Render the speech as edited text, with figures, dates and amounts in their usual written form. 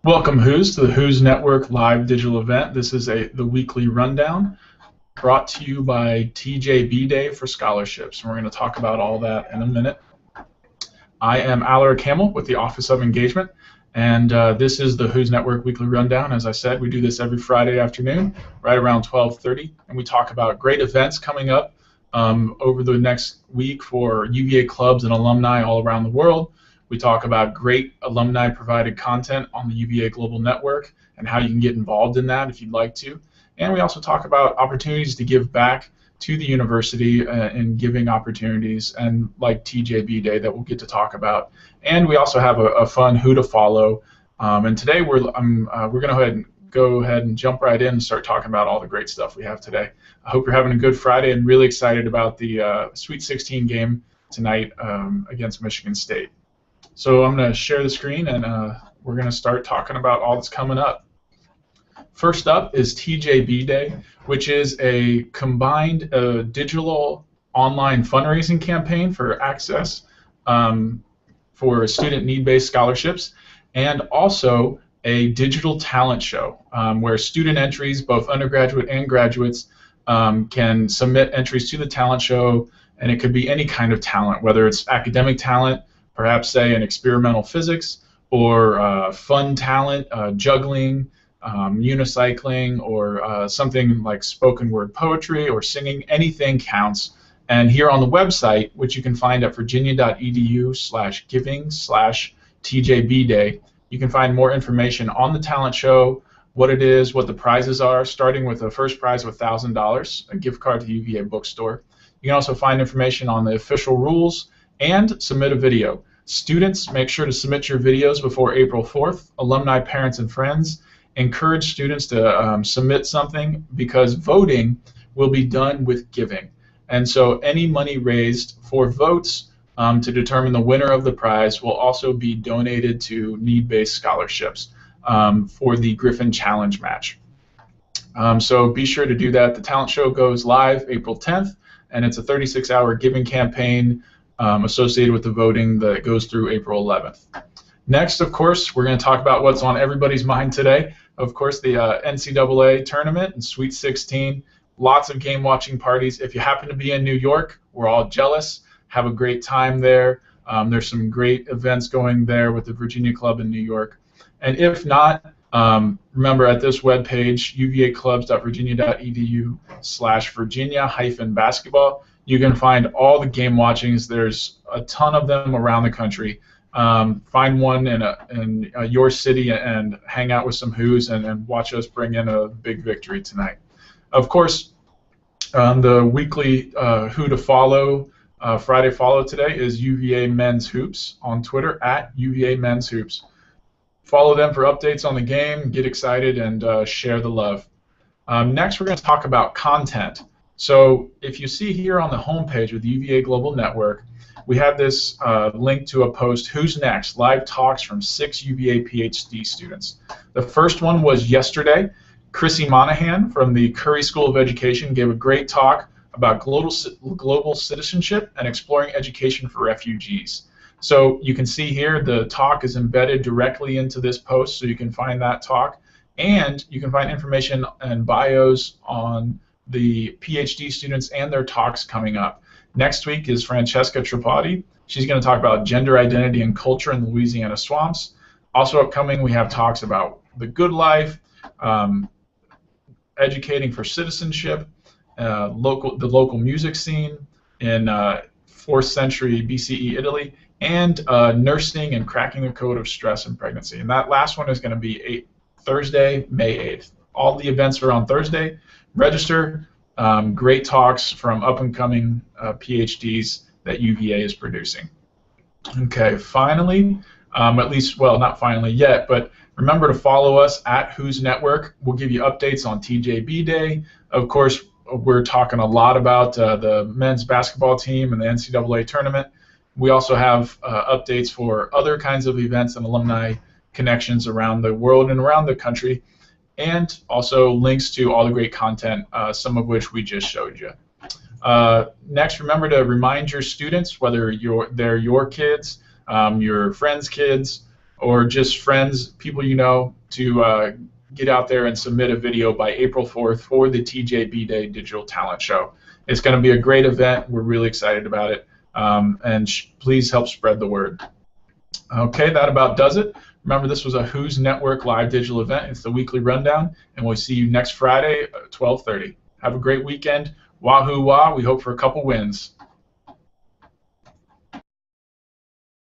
Welcome, Who's, to the Who's Network live digital event. This is the weekly rundown brought to you by TJB Day for Scholarships. And we're going to talk about all that in a minute. I am Alaric Hammell with the Office of Engagement, and this is the Who's Network weekly rundown. As I said, we do this every Friday afternoon, right around 12:30, and we talk about great events coming up over the next week for UVA clubs and alumni all around the world. We talk about great alumni-provided content on the UVA Global Network and how you can get involved in that if you'd like to. And we also talk about opportunities to give back to the university in giving opportunities, and like TJB Day that we'll get to talk about. And we also have a fun Who to Follow. And today we're going to go ahead and jump right in and start talking about all the great stuff we have today. I hope you're having a good Friday and really excited about the Sweet 16 game tonight against Michigan State. So I'm going to share the screen, and we're going to start talking about all that's coming up. First up is TJB Day, which is a combined digital online fundraising campaign for access for student need-based scholarships, and also a digital talent show where student entries, both undergraduate and graduates, can submit entries to the talent show, and it could be any kind of talent, whether it's academic talent, perhaps say in experimental physics, or fun talent, juggling, unicycling, or something like spoken word poetry or singing. Anything counts. And here on the website, which you can find at virginia.edu/giving/TJBday, you can find more information on the talent show, what it is, what the prizes are, starting with the first prize of $1,000, a gift card to the UVA bookstore. You can also find information on the official rules and submit a video. Students, make sure to submit your videos before April 4th. Alumni, parents, and friends, encourage students to submit something, because voting will be done with giving. And so any money raised for votes to determine the winner of the prize will also be donated to need-based scholarships for the Griffin Challenge match. So be sure to do that. The talent show goes live April 10th, and it's a 36-hour giving campaign associated with the voting that goes through April 11th. Next, of course, we're going to talk about what's on everybody's mind today. Of course, the NCAA tournament and Sweet 16. Lots of game-watching parties. If you happen to be in New York, we're all jealous. Have a great time there. There's some great events going there with the Virginia Club in New York. And if not, remember at this webpage, uvaclubs.virginia.edu/Virginia-basketball, you can find all the game watchings. There's a ton of them around the country. Find one in your city and hang out with some Who's and watch us bring in a big victory tonight. Of course, the weekly Who to Follow, Friday follow today is UVA Men's Hoops on Twitter at UVA Men's Hoops. Follow them for updates on the game, get excited, and share the love. Next, we're going to talk about content. So if you see here on the homepage of the UVA Global Network, we have this link to a post, Who's Next? Live talks from 6 UVA PhD students. The first one was yesterday. Chrissy Monahan from the Curry School of Education gave a great talk about global citizenship and exploring education for refugees. So you can see here the talk is embedded directly into this post, so you can find that talk, and you can find information and bios on the PhD students and their talks coming up. Next week is Francesca Tripodi. She's going to talk about gender identity and culture in the Louisiana swamps. Also upcoming, we have talks about the good life, educating for citizenship, the local music scene in 4th century BCE Italy, and nursing and cracking the code of stress and pregnancy. And that last one is going to be Thursday, May 8th. All the events are on Thursday. Register. Great talks from up-and-coming PhDs that UVA is producing. Okay, finally, at least, well, not finally yet, but remember to follow us at Who's Network. We'll give you updates on TJB Day. Of course, we're talking a lot about the men's basketball team and the NCAA tournament. We also have updates for other kinds of events and alumni connections around the world and around the country, and also links to all the great content, some of which we just showed you. Next, remember to remind your students, whether they're your kids, your friends' kids, or just friends, people you know, to get out there and submit a video by April 4th for the TJB Day Digital Talent Show. It's going to be a great event. We're really excited about it. And please help spread the word. Okay, that about does it. Remember, this was a Who's Network live digital event. It's the weekly rundown, and we'll see you next Friday at 12:30. Have a great weekend. Wahoo wah. We hope for a couple wins.